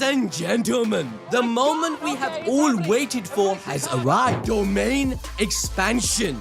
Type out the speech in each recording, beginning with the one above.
and gentlemen, the moment we have all waited for has arrived. Domain expansion.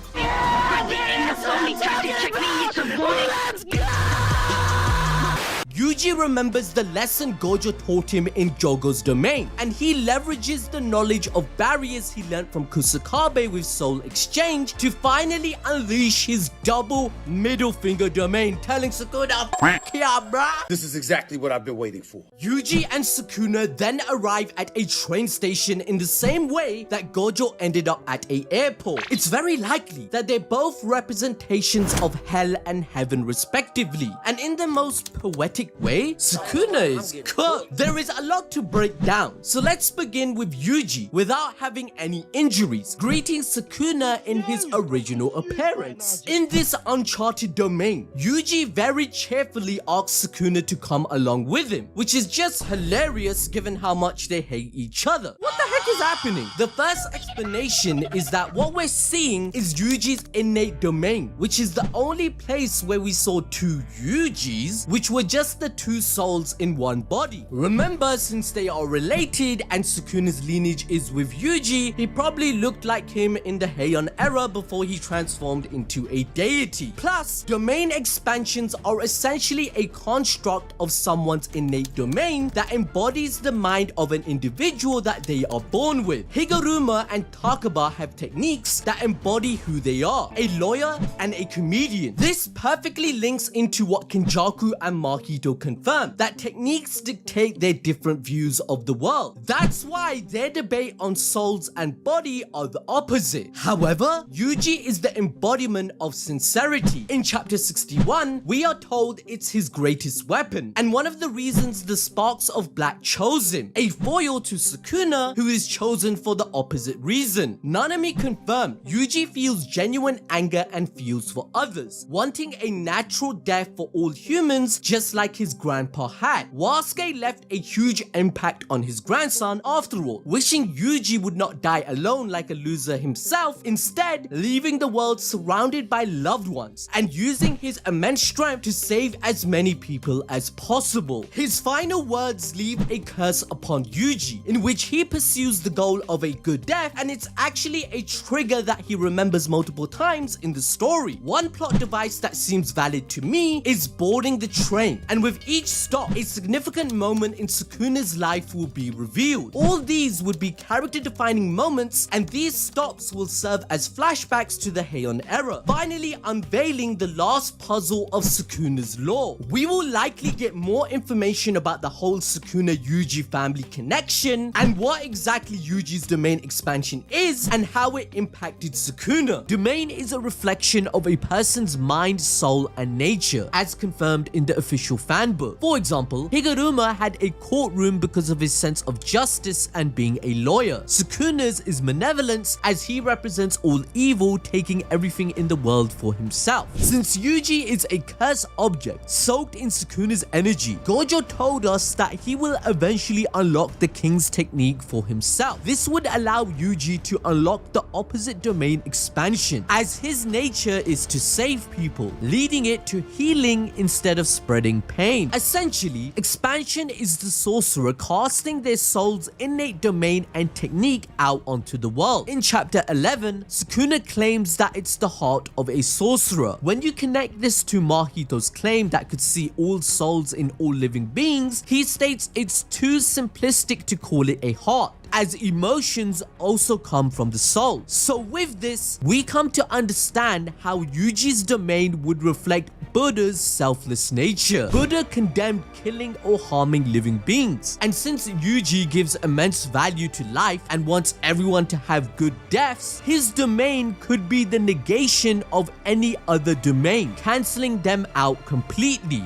Yuji remembers the lesson Gojo taught him in Jogo's domain, and he leverages the knowledge of barriers he learnt from Kusakabe with Soul Exchange to finally unleash his double middle finger domain, telling Sukuna, "F yeah, bruh." This is exactly what I've been waiting for. Yuji and Sukuna then arrive at a train station in the same way that Gojo ended up at an airport. It's very likely that they're both representations of hell and heaven respectively, and in the most poetic way, Sukuna is cooked. There is a lot to break down, so let's begin with Yuji without having any injuries, greeting Sukuna in his original appearance. In this uncharted domain, Yuji very cheerfully asks Sukuna to come along with him, which is just hilarious given how much they hate each other. What the heck is happening? The first explanation is that what we're seeing is Yuji's innate domain, which is the only place where we saw two Yujis, which were just the two souls in one body. Remember, since they are related and Sukuna's lineage is with Yuji, he probably looked like him in the Heian era before he transformed into a deity. Plus, domain expansions are essentially a construct of someone's innate domain that embodies the mind of an individual that they are born with. Higuruma and Takaba have techniques that embody who they are, a lawyer and a comedian. This perfectly links into what Kenjaku and Mahito confirmed, that techniques dictate their different views of the world. That's why their debate on souls and body are the opposite. However, Yuji is the embodiment of sincerity. In chapter 61, we are told it's his greatest weapon, and one of the reasons the Sparks of Black chose him, a foil to Sukuna, who is chosen for the opposite reason. Nanami confirmed Yuji feels genuine anger and feels for others, wanting a natural death for all humans just like his grandpa had. Wasuke left a huge impact on his grandson after all, wishing Yuji would not die alone like a loser himself, instead leaving the world surrounded by loved ones and using his immense strength to save as many people as possible. His final words leave a curse upon Yuji, in which he pursues the goal of a good death, and it's actually a trigger that he remembers multiple times in the story. One plot device that seems valid to me is boarding the train, and with each stop, a significant moment in Sukuna's life will be revealed. All these would be character-defining moments, and these stops will serve as flashbacks to the Heian era, finally unveiling the last puzzle of Sukuna's lore. We will likely get more information about the whole Sukuna-Yuji family connection, and what exactly Yuji's domain expansion is, and how it impacted Sukuna. Domain is a reflection of a person's mind, soul, and nature, as confirmed in the official fan book. For example, Higuruma had a courtroom because of his sense of justice and being a lawyer. Sukuna's is malevolence, as he represents all evil, taking everything in the world for himself. Since Yuji is a cursed object soaked in Sukuna's energy, Gojo told us that he will eventually unlock the king's technique for himself. This would allow Yuji to unlock the opposite domain expansion, as his nature is to save people, leading it to healing instead of spreading pain. Essentially, expansion is the sorcerer casting their soul's innate domain and technique out onto the world. In chapter 11, Sukuna claims that it's the heart of a sorcerer. When you connect this to Mahito's claim that could see all souls in all living beings, he states it's too simplistic to call it a heart, as emotions also come from the soul. So with this, we come to understand how Yuji's domain would reflect Buddha's selfless nature. Buddha condemned killing or harming living beings, and since Yuji gives immense value to life and wants everyone to have good deaths, his domain could be the negation of any other domain, cancelling them out completely.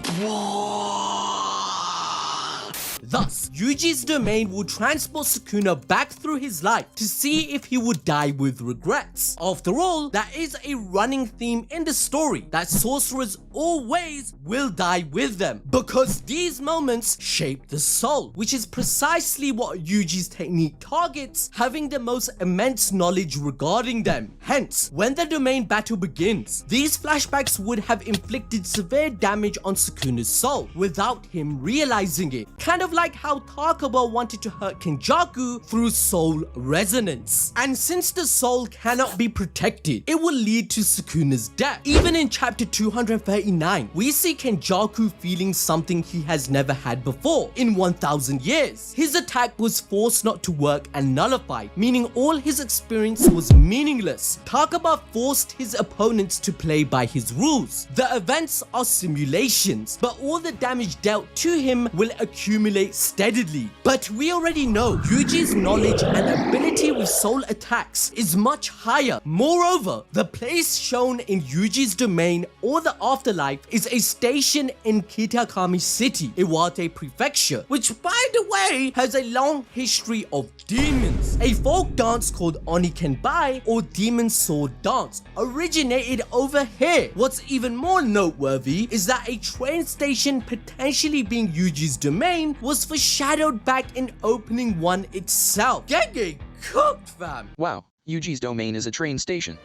Thus, Yuji's domain will transport Sukuna back through his life to see if he would die with regrets. After all, that is a running theme in the story, that sorcerers always will die with them, because these moments shape the soul, which is precisely what Yuji's technique targets, having the most immense knowledge regarding them. Hence, when the domain battle begins, these flashbacks would have inflicted severe damage on Sukuna's soul without him realizing it, kind of like how Takaba wanted to hurt Kenjaku through soul resonance. And since the soul cannot be protected, it will lead to Sukuna's death. Even in chapter 239, we see Kenjaku feeling something he has never had before in 1000 years. His attack was forced not to work and nullified, meaning all his experience was meaningless. Takaba forced his opponents to play by his rules. The events are simulations, but all the damage dealt to him will accumulate steadily. But we already know Yuji's knowledge and ability with soul attacks is much higher. Moreover, the place shown in Yuji's domain or the afterlife is a station in Kitakami City, Iwate Prefecture, which by the way has a long history of demons. A folk dance called Onikenbai or Demon Sword Dance originated over here. What's even more noteworthy is that a train station potentially being Yuji's domain was foreshadowed back in opening 1 itself. Getting cooked, fam. Wow, Yuji's domain is a train station.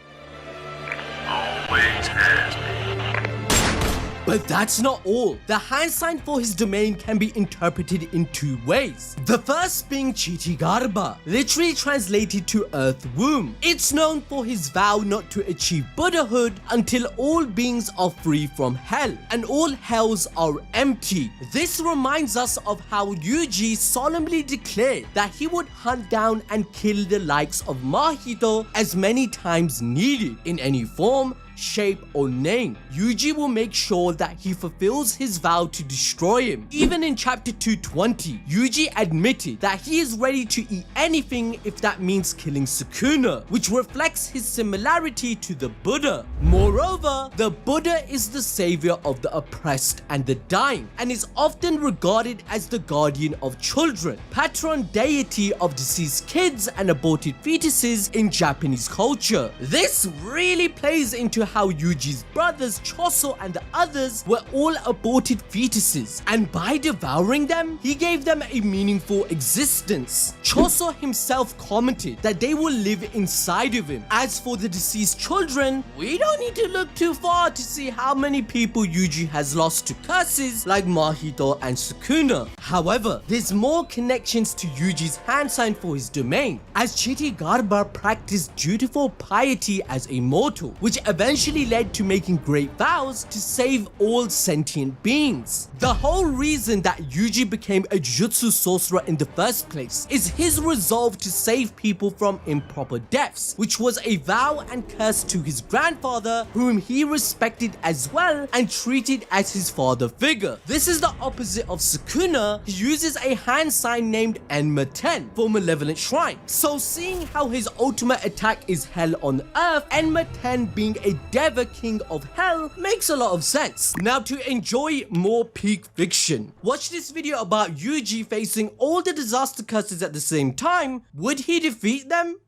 Always has been. But that's not all. The hand sign for his domain can be interpreted in 2 ways. The first being Chichigarba, literally translated to Earth Womb. It's known for his vow not to achieve Buddhahood until all beings are free from hell and all hells are empty. This reminds us of how Yuji solemnly declared that he would hunt down and kill the likes of Mahito as many times needed in any form, shape or name. Yuji will make sure that he fulfills his vow to destroy him. Even in chapter 220, Yuji admitted that he is ready to eat anything if that means killing Sukuna, which reflects his similarity to the Buddha. Moreover, the Buddha is the savior of the oppressed and the dying and is often regarded as the guardian of children, patron deity of deceased kids and aborted fetuses in Japanese culture. This really plays into how Yuji's brothers Choso and the others were all aborted fetuses, and by devouring them, he gave them a meaningful existence. Choso himself commented that they will live inside of him. As for the deceased children, we don't need to look too far to see how many people Yuji has lost to curses like Mahito and Sukuna. However, there's more connections to Yuji's hand sign for his domain, as Chichigarba practiced dutiful piety as a mortal, which eventually led to making great vows to save all sentient beings. The whole reason that Yuji became a Jujutsu sorcerer in the first place is his resolve to save people from improper deaths, which was a vow and curse to his grandfather, whom he respected as well and treated as his father figure. This is the opposite of Sukuna. He uses a hand sign named Enma-ten for Malevolent Shrine. So seeing how his ultimate attack is Hell on Earth, Enma-ten being a Deva King of Hell makes a lot of sense. Now to enjoy more peak fiction, watch this video about Yuji facing all the disaster curses at the same time. Would he defeat them?